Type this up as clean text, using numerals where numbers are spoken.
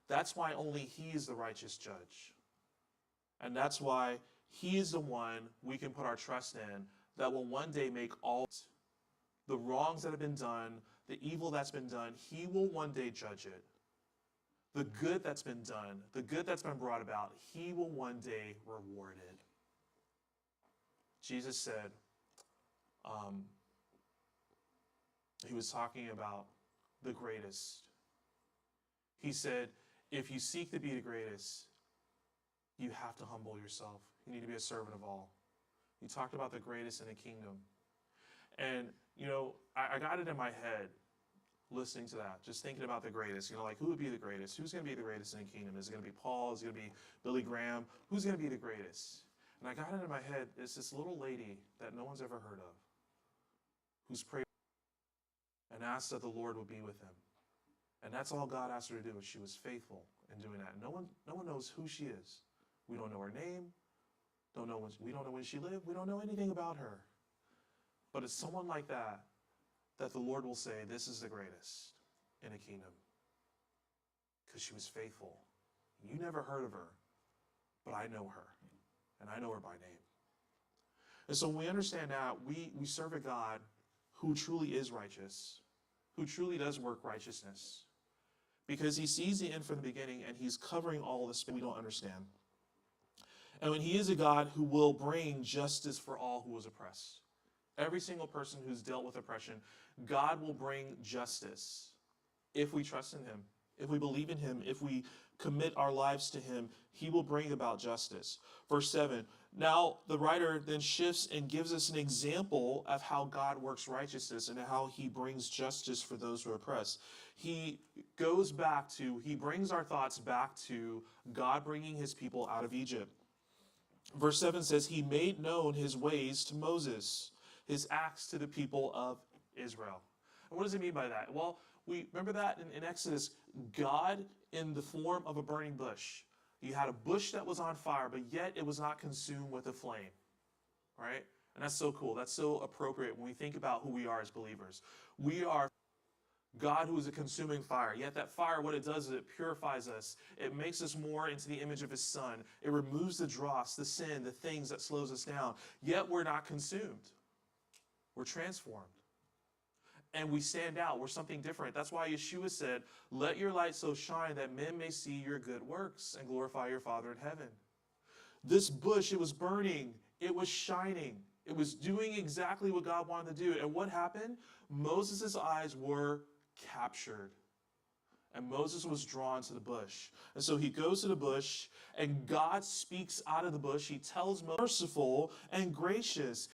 That's why only he is the righteous judge. And that's why he is the one we can put our trust in that will one day make all the wrongs that have been done, the evil that's been done, he will one day judge it. The good that's been done, the good that's been brought about, he will one day reward it. Jesus said, he was talking about the greatest. He said, if you seek to be the greatest, you have to humble yourself. You need to be a servant of all. He talked about the greatest in the kingdom. And, I got it in my head listening to that, just thinking about the greatest. Like, who would be the greatest? Who's going to be the greatest in the kingdom? Is it going to be Paul? Is it going to be Billy Graham? Who's going to be the greatest? And I got it in my head. It's this little lady that no one's ever heard of who's prayed and asked that the Lord would be with him. And that's all God asked her to do. She was faithful in doing that. No one knows who she is. We don't know her name. We don't know when she lived. We don't know anything about her. But it's someone like that the Lord will say, this is the greatest in a kingdom. Because she was faithful. You never heard of her, but I know her. And I know her by name. And so when we understand that, we serve a God who truly is righteous, who truly does work righteousness. Because he sees the end from the beginning, and he's covering all this we don't understand. And when he is a God who will bring justice for all who was oppressed. Every single person who's dealt with oppression, God will bring justice if we trust in him, if we believe in him, if we commit our lives to him, he will bring about justice. Verse 7, now the writer then shifts and gives us an example of how God works righteousness and how he brings justice for those who are oppressed. He brings our thoughts back to God bringing his people out of Egypt. Verse 7 says, he made known his ways to Moses, his acts to the people of Israel. And what does he mean by that? Well, we remember that in Exodus, God in the form of a burning bush. You had a bush that was on fire, but yet it was not consumed with a flame, right? And that's so cool. That's so appropriate when we think about who we are as believers. We are God who is a consuming fire. Yet that fire, what it does is it purifies us. It makes us more into the image of his son. It removes the dross, the sin, the things that slows us down. Yet we're not consumed. We're transformed. And we stand out. We're something different. That's why Yeshua said, let your light so shine that men may see your good works and glorify your Father in heaven. This bush, it was burning. It was shining. It was doing exactly what God wanted to do. And what happened? Moses' eyes were captured. And Moses was drawn to the bush. And so he goes to the bush, and God speaks out of the bush. He tells Moses, merciful and gracious.